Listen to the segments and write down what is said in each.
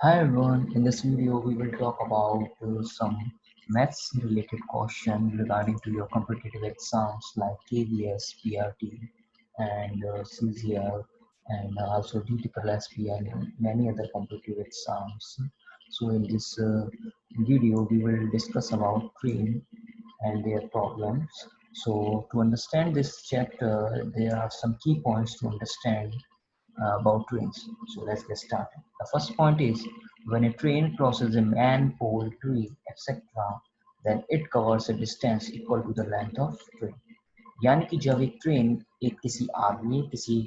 Hi everyone, in this video we will talk about some maths related question regarding to your competitive exams like KVS, PRT and CGL and also DTSP and many other competitive exams. So in this video we will discuss about train and their problems. So to understand this chapter there are some key points to understand about trains. So let's get started. The first point is when a train crosses a man, pole, tree, etc., then it covers a distance equal to the length of train. यानी कि जब एक train एक किसी आदमी, किसी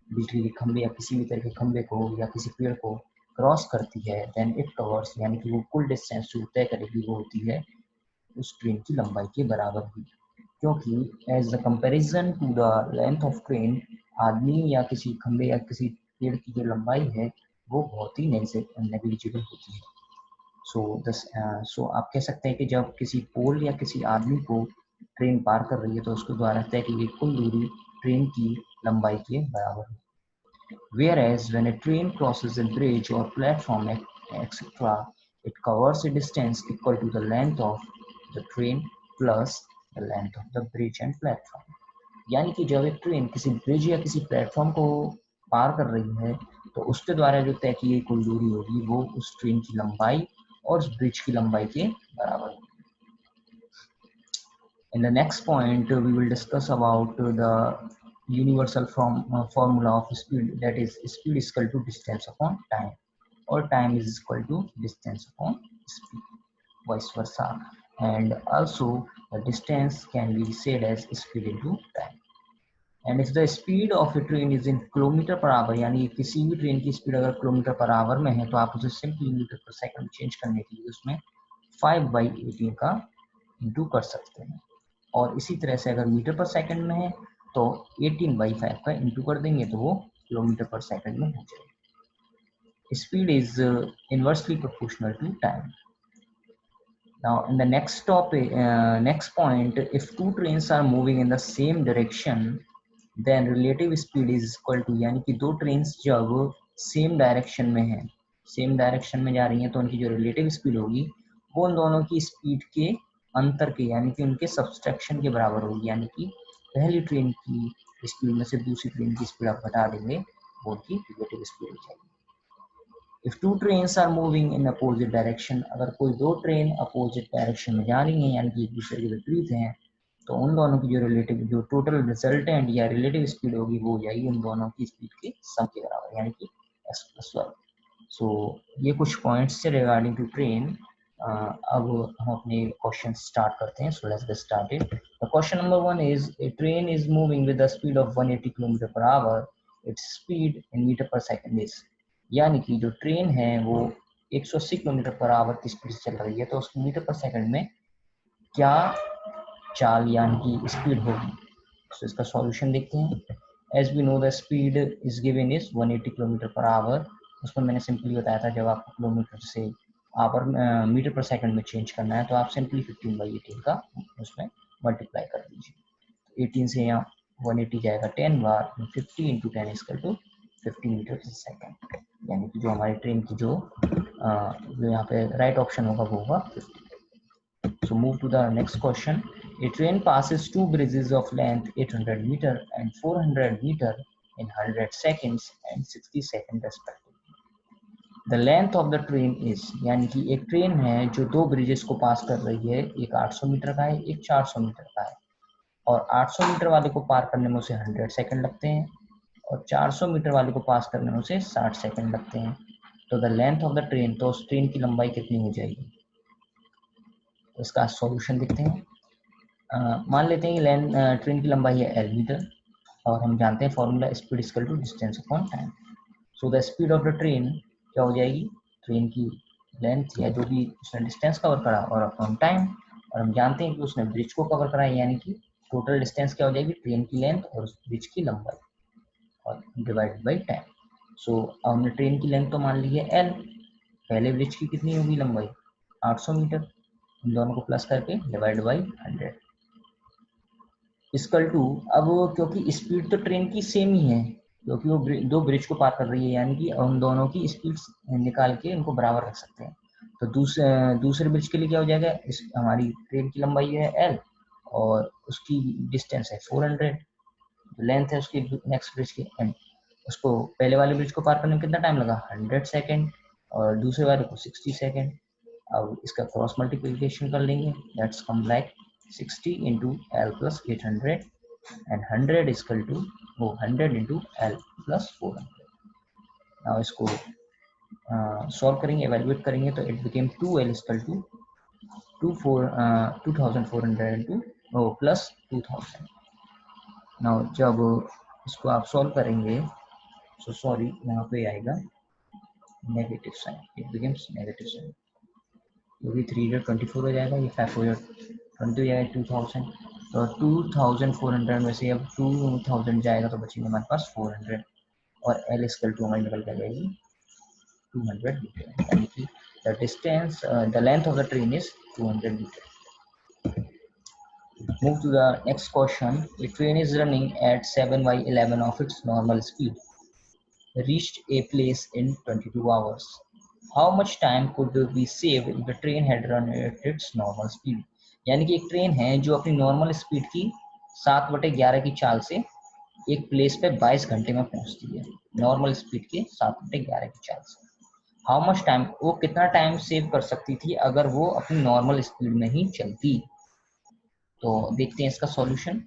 बिजली के खंभे या किसी भी तरह के खंभे को या किसी पेड़ को क्रॉस करती है, देन इट कवर्स यानी कि वो कुल डिस्टेंस जो तय करेगी वो होती है उस ट्रेन की लंबाई के बराबर ही, क्योंकि as the comparison to the length of train आदमी या किसी खंभे या किसी पेड़ की जो लंबाई है वो बहुत ही नेग्लिजिबल होती है। सो आप कह सकते हैं कि जब किसी पोल या किसी आदमी को ट्रेन पार कर रही है तो उसके द्वारा तय की गई कुल दूरी ट्रेन की लंबाई के बराबर है। Whereas when a train crosses a bridge or platform, etc., it covers a distance equal to the length of the train plus the length of the bridge and platform. यानी कि जब एक ट्रेन किसी ब्रिज या किसी platform को पार कर रही है तो उसके द्वारा जो तय की गई कुल दूरी होगी वो उस ट्रेन की लंबाई और उस ब्रिज की लंबाई के बराबर होगी। In the next point, we will discuss about the universal formula of speed, that is speed is equal to distance upon time, or time is equal to distance upon speed, vice versa. And also the distance can be said as speed into time. And if the speed of a train is in kilometre per our, यानी किसी भी train की speed अगर kilometre per our में है तो आप उसे सिंपली मीटर पर सेकंड चेंज करने के लिए उसमें 5/18 का इंटू कर सकते हैं, और इसी तरह से अगर मीटर पर सेकंड में है तो 18/5 का इंटू कर देंगे तो वो किलोमीटर पर सेकंड में हो जाएगा। Speed is inversely proportional to time. Now in the next topic, next point, if two trains are moving in the same direction, then relative speed is equal to, यानी कि दो ट्रेन्स जब same direction में है, same direction में जा रही हैं तो उनकी जो रिलेटिव स्पीड होगी वो उन दोनों की स्पीड के अंतर के यानी कि उनके सब्सट्रैक्शन के बराबर होगी, यानी कि पहली ट्रेन की स्पीड में से दूसरी ट्रेन की स्पीड आप घटा देंगे वो उनकी रिलेटिव स्पीड हो जाएगी। If two trains are moving in opposite direction, अगर कोई दो ट्रेन अपोजिट डायरेक्शन में जा रही हैं यानी कि एक दूसरे के विपरीत हैं तो उन दोनों की जो टोटल रिजल्टेंट या रिलेटिव स्पीड होगी वो हो जाएगी उन दोनों की स्पीड के सम के बराबर, यानी कि s+1। सो ये कुछ पॉइंट्स से रिगार्डिंग टू ट्रेन। अब हम अपने क्वेश्चन स्टार्ट करते हैं। So let's get started. The question number 1 is a train is moving with the speed of 180 kilometre per hour, its speed in metre पर सेकंड इज, यानी कि जो ट्रेन है वो 180 किलोमीटर पर आवर की speed से चल रही है तो उसकी मीटर पर सेकंड में क्या चाल यानी कि स्पीड होगी। तो इसका सॉल्यूशन देखते हैं। As we know the speed is given is 180 kilometre per hour. उसमें मैंने सिंपली बताया था जब आपको किलोमीटर से आवर मीटर पर सेकंड में चेंज करना है तो आप सिंपली 15/18 का उसमें मल्टीप्लाई कर दीजिए। 18 से यहाँ 180 जाएगा 10 बार, 50 into 10 is equal to 50 metre पर सेकंड, यानी कि जो हमारी ट्रेन की जो यहाँ पे राइट ऑप्शन होगा वो होगा 50। So move to the next question. A train passes two bridges of length 800 meter and 400 meter in 100 seconds and 60 seconds respectively. The length of the train is, यानी कि एक ट्रेन है जो दो ब्रिजेस को पास कर रही है, एक 800 मीटर का है एक 400 मीटर का है, और 800 मीटर वाले को पार करने में उसे 100 सेकंड लगते हैं और 400 मीटर वाले को पास करने में उसे 60 सेकंड लगते हैं। तो the length of the train, तो उस ट्रेन की लंबाई कितनी हो जाएगी। तो इसका सॉल्यूशन देखते हैं। मान लेते हैं कि ट्रेन की लंबाई है L मीटर और हम जानते हैं formula speed equal to distance upon time. So the speed of the train क्या हो जाएगी, ट्रेन की लेंथ या जो भी उसने डिस्टेंस कवर करा और अपॉन टाइम, और हम जानते हैं कि उसने ब्रिज को कवर करा यानी कि टोटल डिस्टेंस क्या हो जाएगी, ट्रेन की लेंथ और उस ब्रिज की लंबाई और डिवाइडेड बाई टाइम। सो हमने ट्रेन की लेंथ तो मान ली है L, पहले ब्रिज की कितनी होगी लंबाई 800 मीटर, इन दोनों को प्लस करके डिवाइड बाई 100 इक्वल टू, अब क्योंकि स्पीड तो ट्रेन की सेम ही है क्योंकि वो दो ब्रिज को पार कर रही है, यानी कि उन दोनों की स्पीड निकाल के इनको बराबर रख सकते हैं। तो दूसरे ब्रिज के लिए क्या हो जाएगा, हमारी ट्रेन की लंबाई है L और उसकी डिस्टेंस है 400, जो लेंथ है उसकी नेक्स्ट ब्रिज की, एंड उसको पहले वाले ब्रिज को पार करने में कितना टाइम लगा, 100 सेकेंड, और दूसरे वाले को 60 सेकेंड। अब इसका क्रॉस मल्टीप्लिकेशन कर लेंगे, that's come like 60 into L plus 800 and 100 equal to वो 100 इंटू एल प्लस 400। नाउ इसको सॉल्व करेंगे, एवेल्युएट करेंगे, तो it became 2L equal to 2400 into plus 2000। Now जब इसको आप सॉल्व करेंगे, सो सॉरी यहाँ पे आएगा negative sign, it becomes negative sign, क्योंकि 324 हो जाएगा, ये 5 हो जाएगा, 20 हो जाएगा 2000, तो 2400 में से अब 2000 जाएगा तो बचेंगे हमारे पास 400, और एल स्कल टू हमारी निकल के जाएगी 200 मीटर, यानी कि the distance the length of the train is 200 metre. Move to the next question. A train is running at 7 by 11 of its normal speed, reached a place in 22 hours. How much time could be saved if the train had run at its normal speed? यानी कि एक train है जो अपनी normal speed की 7/11 की चाल से एक प्लेस पे 22 घंटे में पहुंचती है, नॉर्मल स्पीड के 7/11 की चाल से। हाउ मच टाइम, वो कितना टाइम सेव कर सकती थी अगर वो अपनी नॉर्मल स्पीड में ही चलती। तो देखते हैं इसका सॉल्यूशन।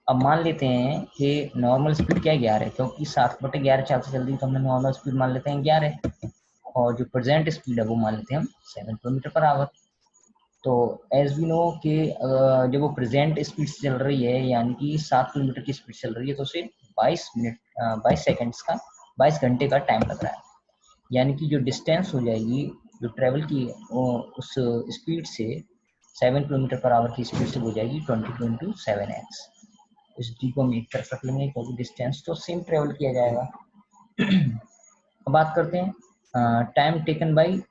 अब मान लेते हैं कि नॉर्मल स्पीड क्या है, 11, क्योंकि 7/11 चाल से चल रही, तो हमने नॉर्मल स्पीड मान लेते हैं 11, और जो प्रेजेंट स्पीड है वो मान लेते हैं हम 7 किलोमीटर पर आवर। तो एज वी नो कि जब वो प्रेजेंट स्पीड से चल रही है, यानी कि 7 किलोमीटर की स्पीड चल रही है, तो उसे 22 मिनट 22 सेकेंड्स का 22 घंटे का टाइम लग रहा है। यानी कि जो डिस्टेंस हो जाएगी, जो ट्रेवल की उस स्पीड से 7 किलोमीटर पर आवर की स्पीड से हो जाएगी 22 × 7x। इस डी को हम एक तरफ रख लेंगे क्योंकि डिस्टेंस तो सेम ट्रेवल किया जाएगा। अब बात करते हैं टाइम टेकन बाई,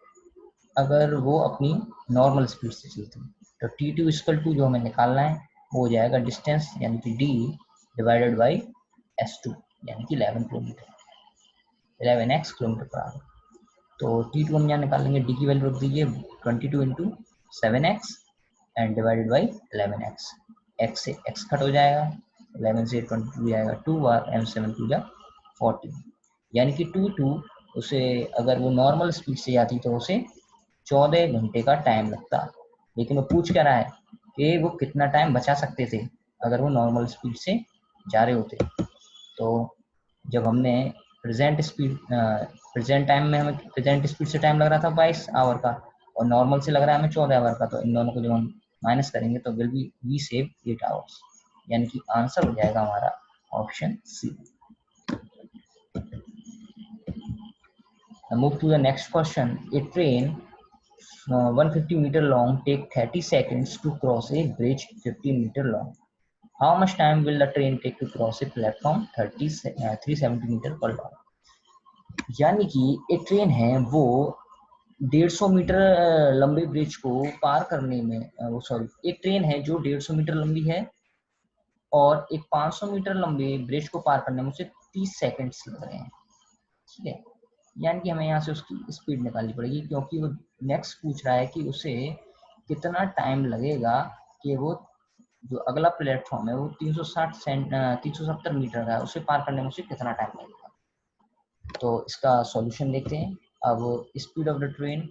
अगर वो अपनी नॉर्मल स्पीड से चलती है, तो T2 इक्वल टू जो हमें निकालना है वो हो जाएगा डिस्टेंस, यानी कि D डिवाइडेड बाई S2, यानी कि 11x किलोमीटर पर आवर। तो T2 हम यहाँ निकाल लेंगे, D की वैल्यू रख दीजिए 22 into 7x and divided by 11x, x से x कट हो जाएगा, 11 से 22 जाएगा 2 बार, m7 2 जा 14, यानी कि 2 उसे अगर वो नॉर्मल स्पीड से जाती तो उसे 14 घंटे का टाइम लगता। लेकिन वो पूछ क्या रहा है कि वो कितना टाइम बचा सकते थे अगर वो नॉर्मल स्पीड से जा रहे होते। तो जब हमने प्रेजेंट टाइम में हमें प्रेजेंट स्पीड से टाइम लग रहा था 22 आवर का, और नॉर्मल से लग रहा है हमें 14 आवर का, तो इन दोनों को जब हम माइनस करेंगे तो will be we save 8 hours, यानी कि आंसर हो जाएगा हमारा option C. Move to the next question. A train 150 meter long take 30 seconds to cross a bridge 15 meter long. How much time will the train take to cross a platform 370 meter per long? यानी कि एक train है वो 150 metre लंबे bridge को पार करने में वो सॉरी एक ट्रेन है जो 150 मीटर लंबी है और एक 500 मीटर लंबे ब्रिज को पार करने में उसे 30 सेकंड्स लग रहे हैं। ठीक है, यानी कि हमें यहाँ से उसकी स्पीड निकालनी पड़ेगी, क्योंकि वो नेक्स्ट पूछ रहा है कि उसे कितना टाइम लगेगा कि वो जो अगला प्लेटफॉर्म है वो 370 मीटर का है, उसे पार करने में उसे कितना टाइम लगेगा। तो इसका सॉल्यूशन देखते हैं। अब स्पीड ऑफ द ट्रेन,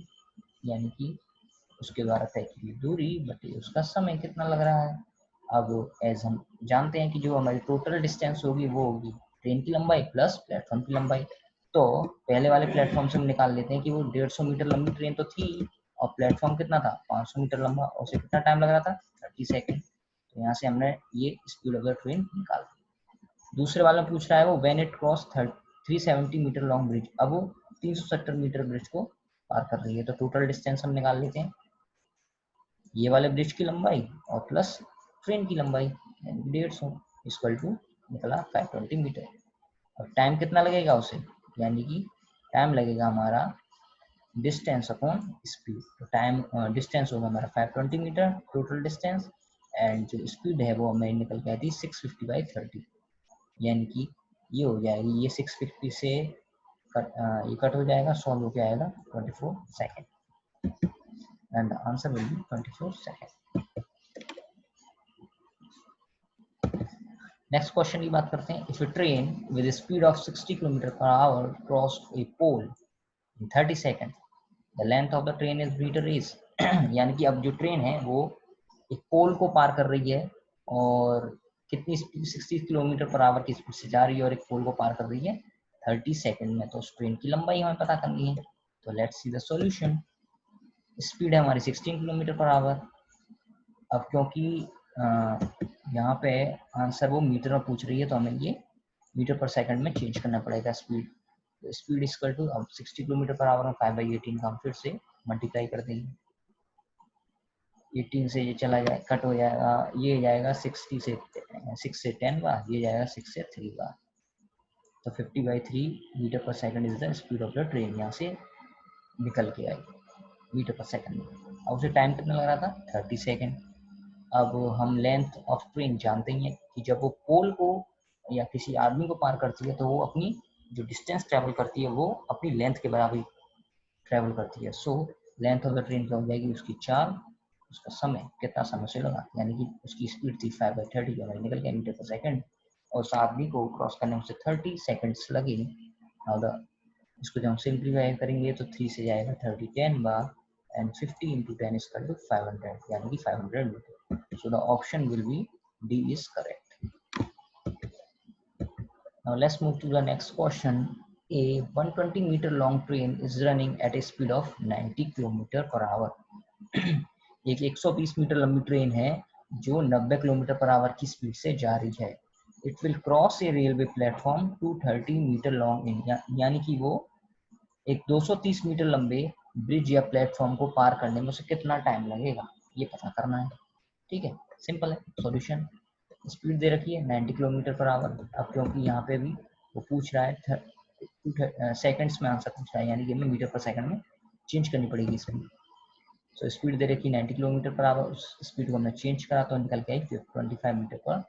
यानी कि उसके द्वारा तय की दूरी बटे उसका समय कितना लग रहा है। अब एज हम जानते हैं कि जो हमारी टोटल डिस्टेंस होगी वो होगी ट्रेन की लंबाई प्लस प्लेटफॉर्म की लंबाई। तो पहले वाले प्लेटफॉर्म से हम निकाल लेते हैं कि वो 150 मीटर लंबी ट्रेन तो थी, और प्लेटफॉर्म कितना था 500 मीटर लंबा, और उसे कितना टाइम लग रहा था 30 सेकेंड। तो यहाँ से हमने ये स्पीड ऑफ द ट्रेन निकाल दी। दूसरे वाला पूछ रहा है वो when it cross 370 metre long bridge, अब वो 370 मीटर ब्रिज को पार कर रही है। तो टोटल डिस्टेंस हम निकाल लेते हैं, ये वाले ब्रिज की लंबाई और प्लस ट्रेन की लंबाई, यानी 150 इक्वल टू निकला 520 मीटर। और टाइम कितना लगेगा उसे, यानी कि टाइम लगेगा हमारा डिस्टेंस अपॉन स्पीड। तो टाइम डिस्टेंस होगा हमारा 520 मीटर टोटल डिस्टेंस, एंड जो स्पीड है वो हमें निकल के आती है 650/30, यानी कि ये हो जाएगी, ये 650 से ये कट हो जाएगा, सॉल्व होके आएगा 24 second and the answer will be 24 second. Next question की बात करते हैं। If a train with speed of 60 kilometre per hour cross a pole in 30 second, the length of the train is metre is यानी कि अब जो train है वो एक पोल को पार कर रही है और कितनी स्पीड, 60 किलोमीटर पर आवर की स्पीड से जा रही है और एक पोल को पार कर रही है 30 सेकेंड में। तो उस ट्रेन की लंबाई हमें पता करनी है। तो let's see the solution. Speed है हमारी 16 किलोमीटर पर आवर। अब क्योंकि यहाँ पे आंसर वो मीटर में पूछ रही है तो हमें ये मीटर पर सेकंड में चेंज करना पड़ेगा स्पीड। तो स्पीड इक्वल टू, अब 60 किलोमीटर पर आवर में 5/18 का हम फिर से मल्टीप्लाई कर देंगे। 18 से ये चला जाए, कट हो जाएगा, ये जाएगा 60 से 6 से 10 बार, ये जाएगा 6 से 3 बार। तो 50/3 मीटर पर second is the speed of the train, यहाँ से निकल के आई मीटर पर सेकंड में। अब उसे टाइम कितना लग रहा था, 30 सेकंड। अब हम लेंथ ऑफ ट्रेन जानते ही हैं कि जब वो पोल को या किसी आदमी को पार करती है तो वो अपनी जो डिस्टेंस ट्रेवल करती है वो अपनी लेंथ के बराबर ट्रेवल करती है। So length of the train क्या हो जाएगी, उसकी चाल, उसका समय, कितना समय से लगा, यानी कि उसकी स्पीड थी 5/30 जो हमारी निकल गया मीटर पर सेकंड, और उस आदमी को क्रॉस करने में उसे 30 सेकंड्स लगे। नाउ द इसको जब हम सिंप्लीफाई करेंगे तो 3 से जाएगा 30 10 बार and 50 into 10 is equal to 500, यानी कि 500 metre. So the option will be D is correct. Now let's move to the next question. A 120-meter long train is running at a speed of 90 km per hour. एक 120 metre लंबी train है जो 90 kilometre per hour की speed से जा रही है। It will cross a railway platform 230 metre long in, यानी कि वो एक 230 मीटर लंबे ब्रिज या प्लेटफॉर्म को पार करने में उसे कितना टाइम लगेगा, ये पता करना है। ठीक है, सिंपल है सॉल्यूशन। स्पीड दे रखी है 90 किलोमीटर पर आवर। अब क्योंकि यहाँ पे भी वो पूछ रहा है सेकंड्स में आंसर पूछ रहा है, यानी कि हमें मीटर पर सेकंड में चेंज करनी पड़ेगी स्पीड। सो स्पीड दे रखी 90 किलोमीटर पर आवर, उस स्पीड को हमने चेंज करा तो निकल के आई 25 metre per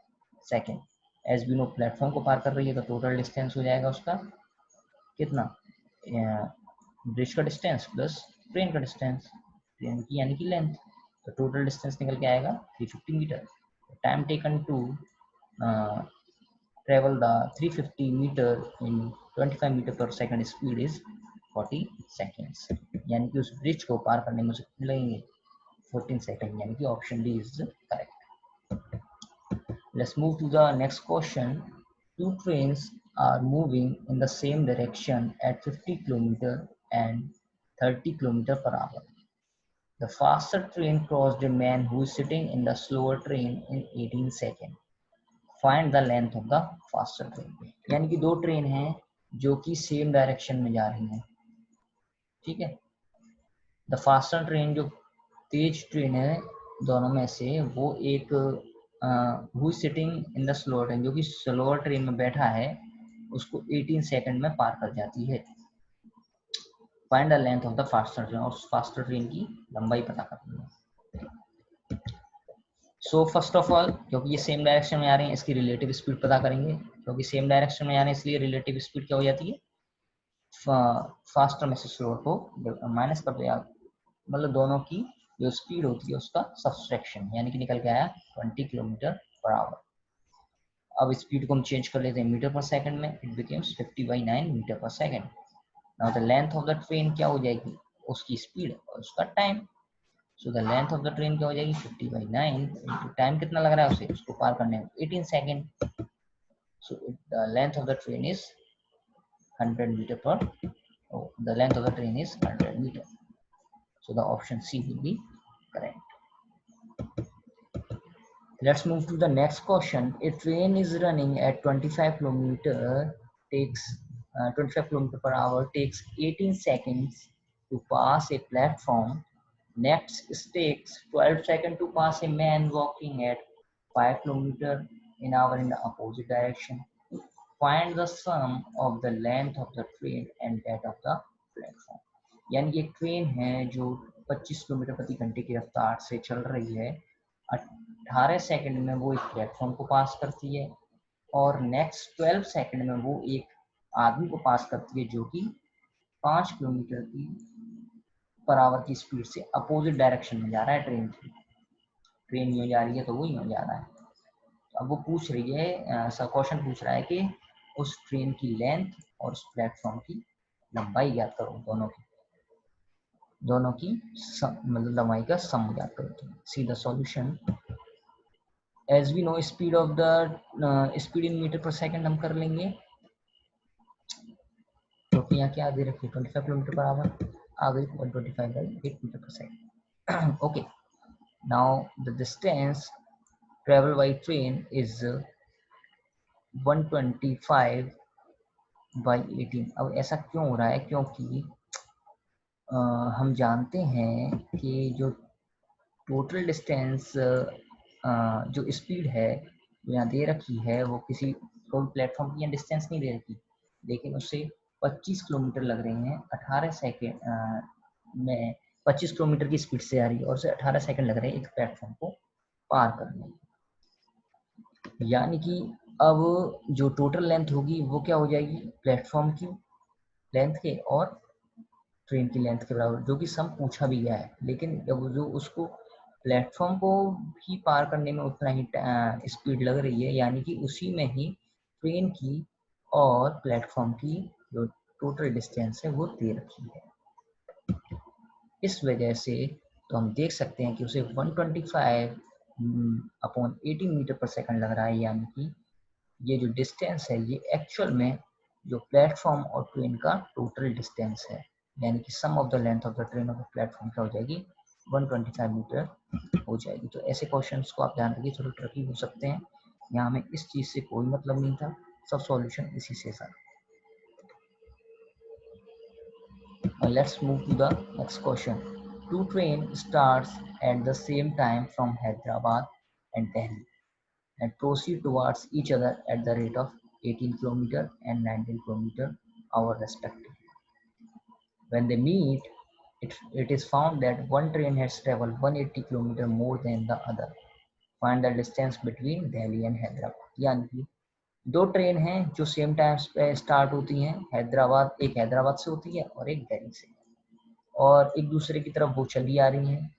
second. As we know platform को पार कर रही है तो टोटल डिस्टेंस हो जाएगा उसका कितना, ब्रिज का डिस्टेंस प्लस ट्रेन का डिस्टेंस, ट्रेन की यानी कि लेंथ, तो टोटल डिस्टेंस निकल के आएगा 350 metre. Time taken to travel the 350 meter in 25 metre पर सेकंड स्पीड इज 40 सेकेंड्स, यानी कि उस ब्रिज को पार करने में कितने लगेंगे, 14 सेकेंड, यानी कि option D is correct. Let's move to the next question. Two trains are moving in the same direction at 50 km and 30 km per hour. The faster train crossed a man who is sitting in the slower train in 18 seconds. Find the length of the faster train. यानी कि दो train हैं जो कि same direction में जा रही हैं। ठीक है, द फास्टर ट्रेन जो तेज ट्रेन है दोनों में से, वो एक who sitting in the slower train, जो कि स्लोअर ट्रेन में बैठा है, उसको 18 सेकंड में पार कर जाती है। Find the length of the faster train, और फास्टर ट्रेन की लंबाई पता करनी है। सो फर्स्ट ऑफ ऑल, क्योंकि ये सेम डायरेक्शन में आ रहे हैं, इसकी रिलेटिव स्पीड पता करेंगे। क्योंकि सेम डायरेक्शन में आ रहे हैं इसलिए रिलेटिव स्पीड क्या हो जाती है, फास्टर में से स्लोअर को माइनस कर दिया, मतलब दोनों की जो स्पीड होती है उसका सब्सट्रैक्शन, यानी कि निकल के आया 20 किलोमीटर पर आवर। अब स्पीड को हम चेंज कर लेते हैं मीटर पर सेकंड में, इट बिकम्स 50/9 मीटर पर second. Now the length of the train क्या हो जाएगी, उसकी स्पीड और उसका time. So the length of the train क्या हो जाएगी, 50/9 इंटू टाइम कितना लग रहा है उसे, उसको पार करने में 18 second. So the length of the train is 100 metre per, the length of the train is 100 meter. So the option C will be correct. Let's move to the next question. A train is running at 25 kilometer takes 25 kilometer per hour, takes 18 seconds to pass a platform. Next takes 12 seconds to pass a man walking at 5 kilometer an hour in the opposite direction. Find the sum of the length of the train and that of the platform. यानी कि एक train है जो 25 kilometre प्रति घंटे की रफ्तार से चल रही है, 18 सेकंड में वो एक प्लेटफॉर्म को पास करती है, और नेक्स्ट 12 सेकंड में वो एक आदमी को पास करती है जो कि 5 किलोमीटर की पर आवर की स्पीड से अपोजिट डायरेक्शन में जा रहा है। ट्रेन यूँ जा रही है तो वो यूँ जा रहा है। तो अब वो पूछ रही है, क्वेश्चन पूछ रहा है कि उस ट्रेन की लेंथ और उस प्लेटफॉर्म की लंबाई ज्ञात करो, दोनों की मतलब लंबाई का सम ज्ञात करो। See the solution. As we know speed of the speed in metre पर सेकंड हम कर लेंगे, क्योंकि यहाँ क्या दे रखी है 25 किलोमीटर पर आवर, आ गई 125/8 मीटर पर second. Okay, now the distance travel by train is 125/18। अब ऐसा क्यों हो रहा है, क्योंकि हम जानते हैं कि जो टोटल डिस्टेंस जो स्पीड है यहाँ दे रखी है वो किसी कोई प्लेटफॉर्म की डिस्टेंस नहीं दे रखी, लेकिन उससे 25 किलोमीटर लग रहे हैं 18 सेकेंड में, 25 किलोमीटर की स्पीड से आ रही है और उसे 18 सेकेंड लग रहे हैं एक प्लेटफॉर्म को पार करने में। यानी कि अब जो टोटल लेंथ होगी वो क्या हो जाएगी, प्लेटफॉर्म की लेंथ के और ट्रेन की लेंथ के बराबर, जो कि सम पूछा भी गया है। लेकिन जब जो उसको प्लेटफॉर्म को भी पार करने में उतना ही स्पीड लग रही है, यानी कि उसी में ही ट्रेन की और प्लेटफॉर्म की जो टोटल डिस्टेंस है वो दे रखी है। इस वजह से तो हम देख सकते हैं कि उसे 125/18 मीटर पर सेकंड लग रहा है, यानी कि ये जो डिस्टेंस है ये एक्चुअल में जो प्लेटफॉर्म और ट्रेन का टोटल डिस्टेंस है, यानी कि sum of the length of the train of the platform क्या हो जाएगी, 125 मीटर हो जाएगी। तो ऐसे क्वेश्चंस को आप ध्यान रखिए, थोड़े ट्रिकी हो सकते हैं। यहाँ हमें इस चीज़ से कोई मतलब नहीं था, सब सॉल्यूशन इसी से था। Let's move to the next question. Two trains starts at the same time from Hyderabad and Delhi and proceed towards each other at the rate of 18 km and 19 km/h respectively. When they meet, it is found that one train has traveled 180 km more than the other. Find the distance between Delhi and Hyderabad. यानी कि दो train हैं जो same time पे start होती हैं, हैदराबाद, एक हैदराबाद से होती है और एक दिल्ली से, और एक दूसरे की तरफ वो चली आ रही हैं।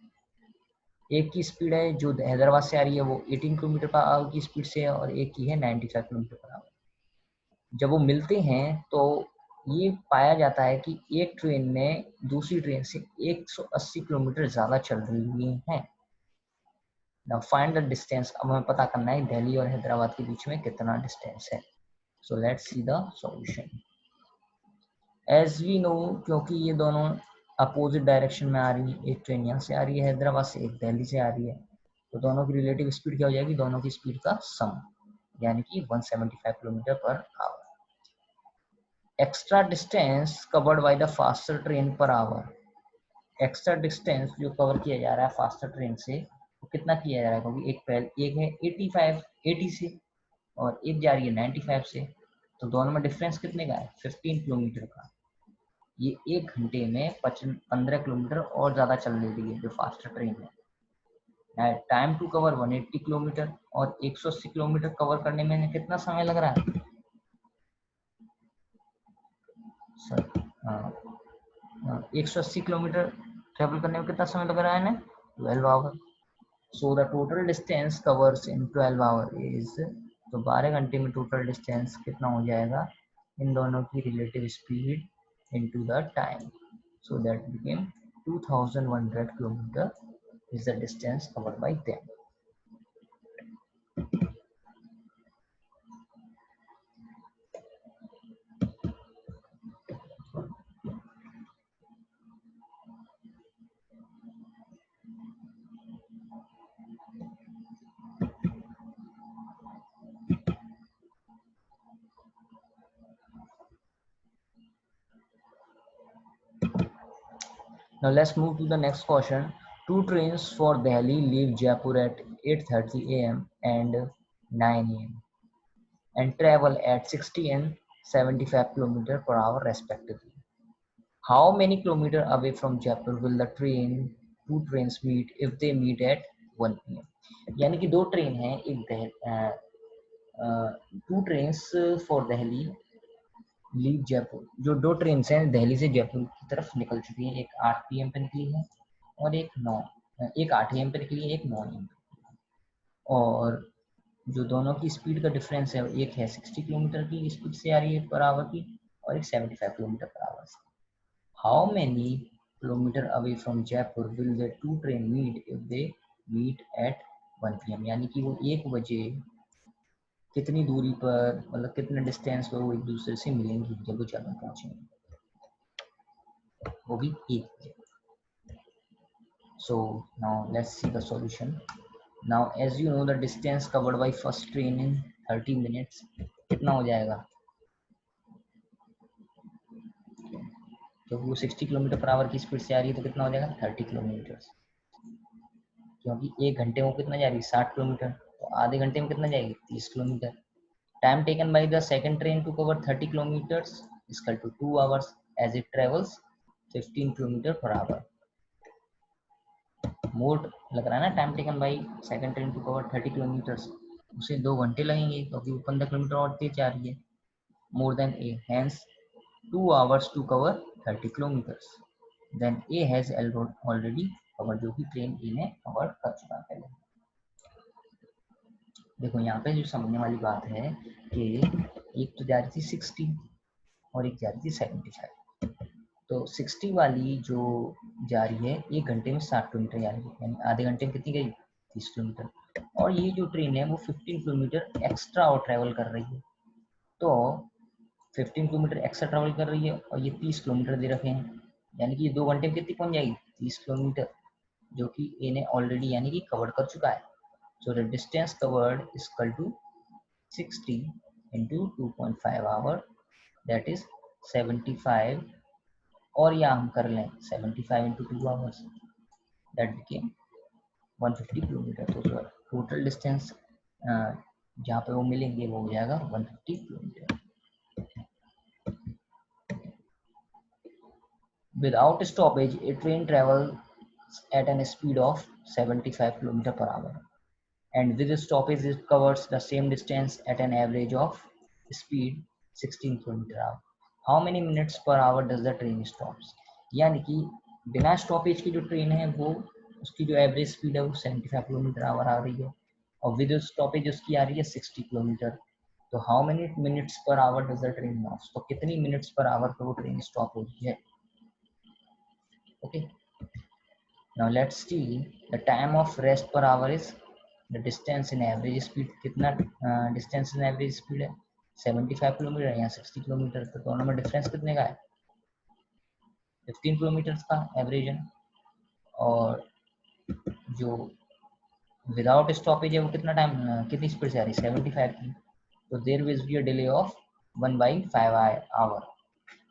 एक की स्पीड है जो हैदराबाद से आ रही है वो 18 किलोमीटर पर आवर की स्पीड से है और एक की है 95 किलोमीटर पर आवर। जब वो मिलते हैं तो ये पाया जाता है कि एक ट्रेन में दूसरी ट्रेन से 180 किलोमीटर ज़्यादा चल रही है। Now find the distance. अब हमें पता करना है दिल्ली और हैदराबाद के बीच में कितना डिस्टेंस है। So let's see the solution. As we know, क्योंकि ये दोनों अपोजिट डायरेक्शन में आ रही है, एक ट्रेन यहाँ से आ रही है हैदराबाद से, एक दिल्ली से आ रही है, तो दोनों की रिलेटिव स्पीड क्या हो जाएगी, दोनों की स्पीड का सम, यानी कि 175 kilometre per our. Extra distance covered by the faster train per hour. Extra distance जो कवर किया जा रहा है फास्टर ट्रेन से वो कितना किया जा रहा है, क्योंकि एक है 80 से और एक जा रही है 95 से, तो दोनों में डिफरेंस कितने का है, 15 किलोमीटर का। ये 1 घंटे में 15 किलोमीटर और ज़्यादा चल रही है जो फास्टर ट्रेन है। टाइम टू कवर 180 किलोमीटर और 180 किलोमीटर कवर करने में कितना समय लग रहा है सर, 180 किलोमीटर ट्रेवल करने में कितना समय लग रहा है ना, 12 hour. So the total distance covers in 12 hour is, तो 12 घंटे में टोटल डिस्टेंस कितना हो जाएगा इन दोनों की relative speed into the time, so that became 2100 kilometer is the distance covered by them. Now let's move to the next question. Two trains for Delhi leave Jaipur at 8:30 a.m. and 9 a.m. and travel at 60 and 75 km/h respectively. How many kilometers away from Jaipur will the two trains meet if they meet at 1 p.m.? यानी कि दो train हैं, एक two trains for Delhi leave Jaipur. जो दो train हैं दिल्ली से जयपुर की तरफ निकल चुकी हैं, एक 8 PM पे निकली है और एक 8 AM पे निकली है, एक 9 AM पे। और जो दोनों की स्पीड का डिफरेंस है, एक है 60 किलोमीटर की स्पीड से आ रही है पर आवर की और एक 75 किलोमीटर पर आवर से। How many kilometre away from Jaipur will the two train meet if they meet at 1 PM, यानी कि वो 1 बजे कितनी दूरी पर, मतलब कितने डिस्टेंस पर वो एक दूसरे से मिलेंगी जब वो जयपुर पहुंचेंगे, वो भी 1 बजे। So now let's see the solution. Now as you know the distance covered by first train in 30 minutes कितना हो जाएगा, क्योंकि वो 60 किलोमीटर पर आवर की स्पीड से आ रही है तो कितना हो जाएगा 30 किलोमीटर, क्योंकि 1 घंटे में कितना जा रही है 60 किलोमीटर, तो आधे घंटे में कितना जाएगी 30 kilometre. Time taken by the second train to cover 30 kilometres equal to 2 hours as it travels 15 kilometre per hour. मोड लग रहा है ना, time taken by second train to cover 30 kilometres, उसे 2 घंटे लगेंगे क्योंकि वो 15 किलोमीटर और तेज जा रही है, more than a, hence 2 hours to cover 30 kilometers. Then A has already covered, जो कि ट्रेन ए ने कवर कर चुका है पहले। देखो यहाँ पे जो समझने वाली बात है कि एक तो जा रही थी 60 और एक जा रही थी 75, तो 60 वाली जो जा रही है 1 घंटे में 60 किलोमीटर जा रही है, यानी आधे घंटे में कितनी गई 30 किलोमीटर, और ये जो ट्रेन है वो 15 किलोमीटर एक्स्ट्रा और ट्रेवल कर रही है, तो 15 किलोमीटर एक्स्ट्रा ट्रेवल कर रही है और ये 30 किलोमीटर दे रखे हैं, यानी कि 2 घंटे में कितनी पहुंच जाएगी 30 किलोमीटर, जो कि ए ने ऑलरेडी यानी कि कवर कर चुका है। So the distance covered is equal to 60 into 2.5 hour, that is 75, और या हम कर लें 75 into 2 hours, that became 150 kilometre. तो टोटल डिस्टेंस जहाँ पे वो मिलेंगे वो हो जाएगा 150 kilometre. Without stoppage, a train travels at a speed of 75 km per hour, and with stoppage, it covers the same distance at an average of speed 16 km per hour. How many minutes per hour does the train stops? यानी कि बिना stoppage की जो train है वो उसकी जो average speed है वो 75 किलोमीटर आवर आ रही है, और विद स्टॉपेज उसकी आ रही है 60 किलोमीटर। तो how many minutes per hour does the train move, तो कितनी मिनट्स पर आवर पर वो ट्रेन स्टॉप होती है। Okay, now let's see the time of rest per hour is the distance in average speed, कितना distance in average speed है 75 kilometre या 60 kilometre, तो दोनों में डिफरेंस कितने का है 15 किलोमीटर का एवरेज है, और जो विदाउट स्टॉपेज है वो कितना टाइम कितनी स्पीड से आ रही है 75 की, तो there will be a delay of 1/5 hour,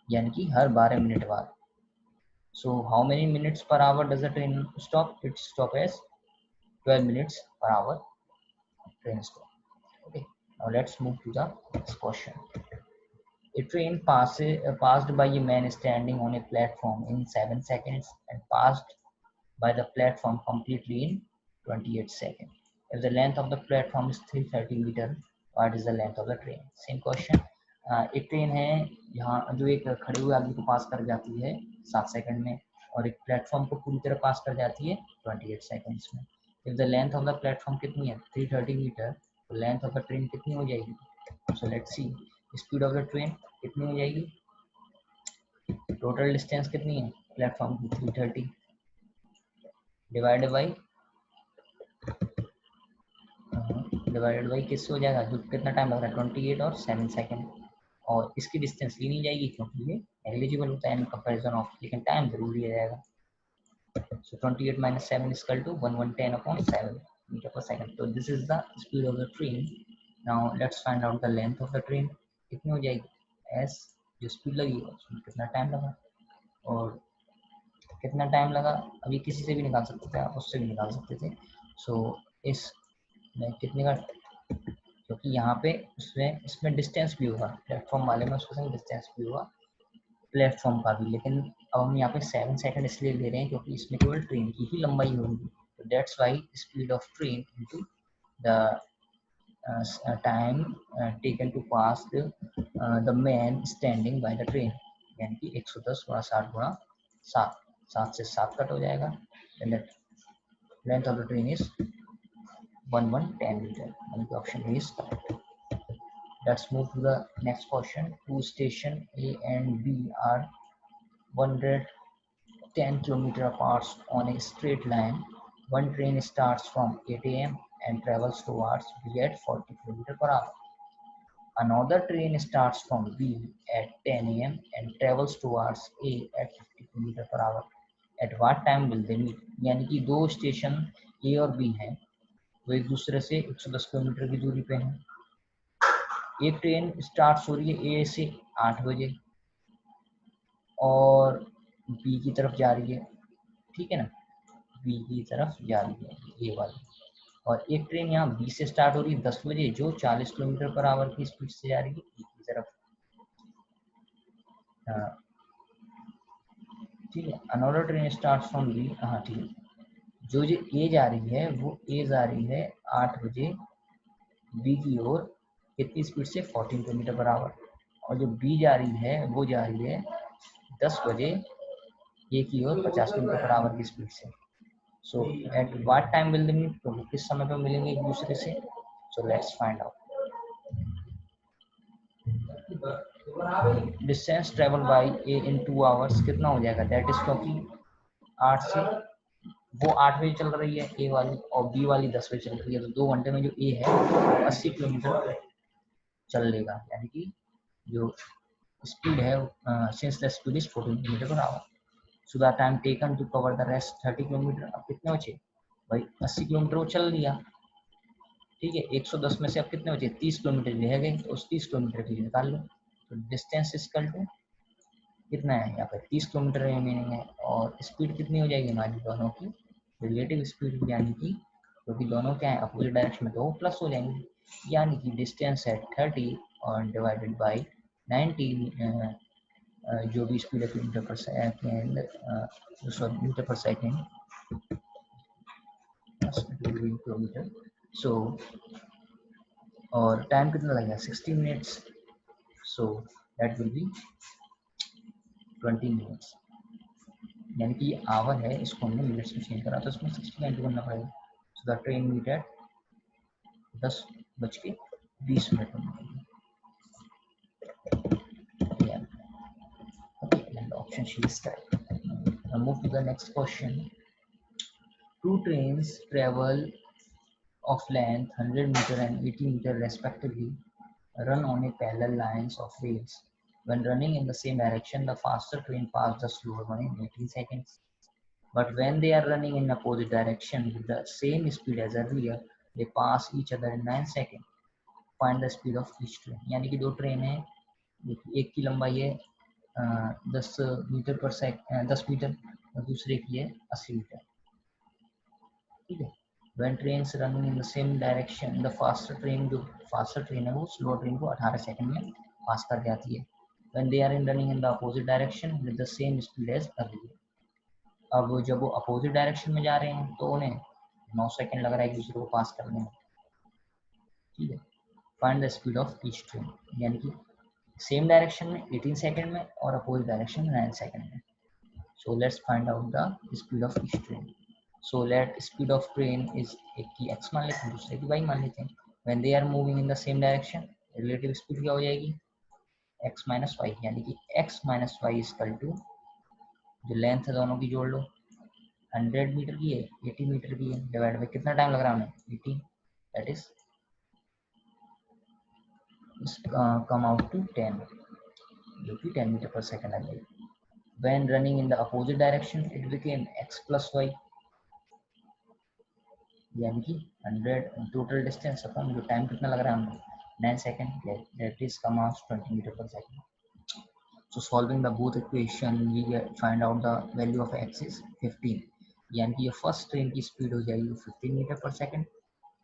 यानी कि हर 12 मिनट बाद। So how many minutes per hour does the train stop? It stop as 12 minutes per hour train stop. Okay, now let's move to the next question. A train passed by a man standing on a platform in 7 seconds and passed by the platform completely in 28 seconds. If the length of the platform is 330 meter, what is the length of the train? Same question. एक train है यहाँ जो एक खड़े हुए आदमी को पास कर जाती है 7 सेकंड में, और एक प्लेटफॉर्म को पूरी तरह पास कर जाती है 28 सेकंड्स में। If the length of the platform कितनी है 330 मीटर, तो लेंथ ऑफ द ट्रेन कितनी हो जाएगी, सो let's C speed of the train कितनी हो जाएगी, टोटल डिस्टेंस कितनी है प्लेटफॉर्म की 330 डिवाइडेड बाई किससे हो जाएगा, जो कितना टाइम लग रहा है 28 और 7 सेकंड, और इसकी डिस्टेंस ली नहीं जाएगी क्योंकि ये नेग्लिजिबल होता है इन कंपैरिजन ऑफ, लेकिन टाइम जरूर लिया जाएगा। So 28 minus 7 is equal to 1110 upon 7 meter per second. So this is the speed of the train. Now let's find out the length of the train. कितनी हो जाएगी, s जो speed लगी उसमें कितना टाइम लगा, और कितना टाइम लगा अभी किसी से भी निकाल सकते थे आप, उससे भी निकाल सकते थे। सो इस में कितने का, क्योंकि यहाँ पे इसमें डिस्टेंस भी होगा, प्लेटफॉर्म वाले में उसके संग डिस्टेंस भी होगा प्लेटफॉर्म का भी, लेकिन अब हम यहाँ पे 7 सेकंड इसलिए ले रहे हैं क्योंकि इसमें केवल ट्रेन की ही लंबाई होगी, तो that's why speed of train into the time taken to pass the man standing by the train, यानी कि 110 गुणा 60 गुणा 7, 7 से 7 कट हो जाएगा, then the length of the train is 1110 meter, यानी कि option A is correct. Let's move to the next question. Two station A and B are 110 kilometer apart on a straight line. One train starts from 8 a.m. and travels towards B at 40 km per hour. Another train starts from B at 10 a.m. and travels towards A at 50 km per hour. At what time will they meet? यानी कि दो station A और B हैं, वो एक दूसरे से 110 kilometre की दूरी पे हैं. एक ट्रेन स्टार्ट हो रही है A से 8 बजे और B की तरफ जा रही है, ठीक है ना, B की तरफ जा रही है A वाली, और एक ट्रेन यहाँ B से स्टार्ट हो रही है 10 बजे जो 40 किलोमीटर पर आवर की स्पीड से जा रही है B की तरफ. ठीक है. Another train start from B, हाँ ठीक है, जो A जा रही है वो A जा रही है 8 बजे B की ओर, कितनी स्पीड से 14 किलोमीटर पर आवर, और जो B जा रही है वो जा रही है 10 बजे A की ओर 50 किलोमीटर पर आवर की स्पीड से. So at what time will they meet, तो किस समय पर मिलेंगे एक दूसरे से. So let's find out. Distance travel by A in 2 hours कितना हो जाएगा, दैट इज क्योंकि 8 से वो 8 बजे चल रही है A वाली और B वाली 10 बजे चल रही है, तो 2 घंटे में जो A है 80 किलोमीटर चल लेगा, यानी कि जो स्पीड है since the speed is 14 kilometre per hour. So the time taken to cover the rest 30 kilometre. अब कितने बचे भाई, 80 किलोमीटर वो चल लिया, ठीक है, 110 में से अब कितने बचे, 30 किलोमीटर रह गए, तो उस 30 किलोमीटर की निकाल लो. तो डिस्टेंस इक्वल टू कितना है यहाँ पर 30 किलोमीटर रिमेनिंग है, और स्पीड कितनी हो जाएगी हमारी दोनों की रिलेटिव स्पीड, यानी कि क्योंकि दोनों क्या है अपोजिट डायरेक्शन में, तो वो प्लस हो जाएंगे, यानी कि डिस्टेंस है 30 और डिवाइडेड बाई 90, जो भी स्पीड है किलोमीटर पर second, sorry metre per second, kilometre. सो और टाइम कितना लगेगा 60 minutes, so that will be 20 minutes, यानी कि ये आवर है, इसको हमने मिनट्स में चेंज करा तो इसमें 60 का इंटू करना पड़ेगा. So the train meet at 10:20 में. Option C is correct. Now move to the next question. Two trains travel of length 100 meter and 80 meter respectively run on a parallel lines of rails. When running in the same direction, the faster train passes the slower one in 18 seconds. But when they are running in opposite direction with the same speed as earlier, they pass each other in 9 seconds. Find the speed of each train. यानी कि दो train है, एक की लंबाई है 10 metre पर second, 10 metre, और दूसरे की है 80 मीटर, ठीक है. When trains running in the same direction, the faster train, जो faster train है वो slower train को 18 सेकंड में पास कर जाती है. When they are running in the opposite direction with the same speed as earlier. अब जब वो अपोजिट डायरेक्शन में जा रहे हैं तो उन्हें 9 सेकंड लग रहा है एक दूसरे को पास करने में, ठीक है. Find the speed of each train, यानी कि सेम डायरेक्शन में 18 सेकंड में और अपोजिट डायरेक्शन में 9 सेकंड में. सो let's find out the speed of each train. So let speed of train is, एक की x मान लेते हैं दूसरे की y मान लेते हैं. When they are moving in the same direction, relative speed क्या हो जाएगी x माइनस वाई, यानी कि x minus y equal to जो लेंथ है दोनों की जोड़ लो, 100 मीटर की है 80 मीटर की है, डिवाइड बाई कितना टाइम लग रहा है हमें 80, that is come out to 10, जो कि 10 मीटर पर सेकंड आ जाएगी. When running in the opposite direction, it became x plus y, यानी कि 100 टोटल डिस्टेंस अपन जो टाइम कितना लग रहा है हमें 9 second, that is come out 20 metre पर second. So solving the both equation, we find out the value of x is 15, यानी कि ये फर्स्ट ट्रेन की स्पीड हो जाएगी 15 मीटर पर सेकंड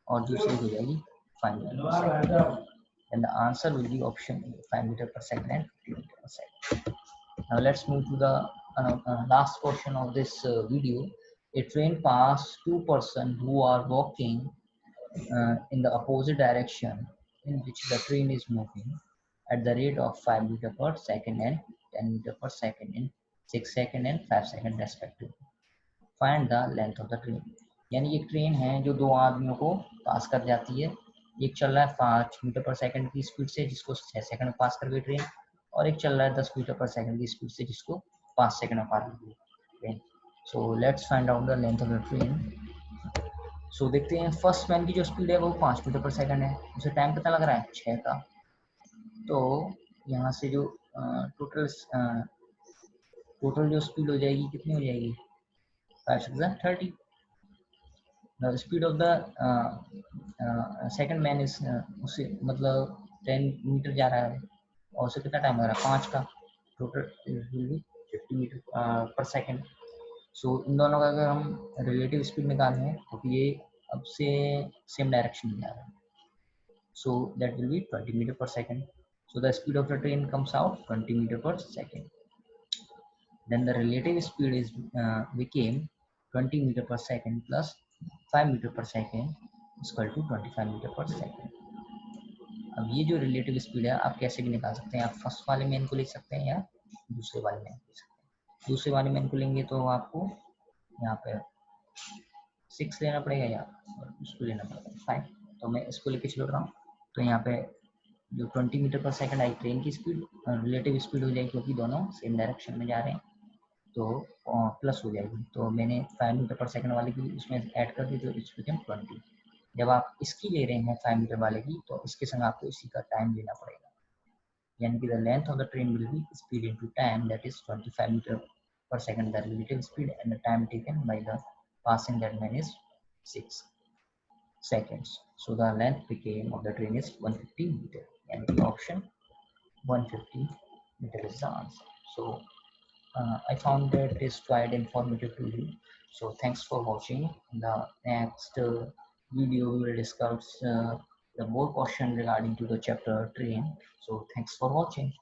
और दूसरी हो जाएगी 5 मीटर पर second. And the answer will be option A, 5 meter per second and 50 meter per second. Now let's move to the last portion of this video. A train passed two persons who are walking in the opposite direction in which the train is moving at the rate of 5 meter per second and 10 meter per second in 6 second and 5 second respectively. Find the length of the train. यानी एक train है जो दो आदमियों को पास कर जाती है। एक चल रहा है 5 मीटर पर सेकंड की स्पीड से जिसको 6 सेकंड में पास कर गई ट्रेन, और एक चल रहा है 10 मीटर पर सेकंड की स्पीड से जिसको 5 सेकंड में पास कर गई train. So let's find out the length of the train. So देखते हैं फर्स्ट मैन की जो स्पीड है वो 5 मीटर पर सेकंड है, उसे टाइम पता लग रहा है 6 का। तो यहाँ से जो टोटल टोटल जो स्पीड हो जाएगी कितनी हो जाएगी, 5 6 30। The speed of the second man is उससे मतलब 10 मीटर जा रहा है और उसे कितना टाइम लग रहा है 5 का। टोटल विल बी 50 मीटर पर सेकंड। सो इन दोनों का अगर हम रिलेटिव स्पीड निकालें तो ये अब से सेम डायरेक्शन में जा रहा है। So that will be 20 meter per second. So the speed of the train comes out 20 meter per second. Then the relative speed is became 20 meter per second plus 5 meter per second is equal to 25 meter per second. अब ये जो relative speed है आप कैसे भी निकाल सकते हैं, आप फर्स्ट वाले मैन को लिख सकते हैं या दूसरे वाले मैन को लिख सकते हैं। दूसरे वाले मैन को लेंगे तो आपको यहाँ पे 6 लेना पड़ेगा या उसको लेना पड़ेगा 5, तो मैं इसको लेके चल रहा हूँ। तो यहाँ पे जो 20 मीटर पर सेकंड आई ट्रेन की स्पीड रिलेटिव स्पीड हो जाएगी क्योंकि दोनों सेम डायरेक्शन में जा रहे हैं, तो प्लस हो जाएगी। तो मैंने 5 मीटर पर सेकंड वाले की उसमें ऐड कर दी तो इट्स बिकम 20। जब आप इसकी ले रहे हैं 5 मीटर वाले की तो इसके संग आपको इसी का टाइम लेना पड़ेगा, यानी कि the length of the train will be speed into time that is 25 metre per second the relative speed and the time taken by the passing that man is 6 seconds. So the length became of the train is 150 meter, and the option 150 meter is the answer. So I found that is quite informative to you. So thanks for watching. The next video we will discuss the more question regarding to the chapter train. So thanks for watching.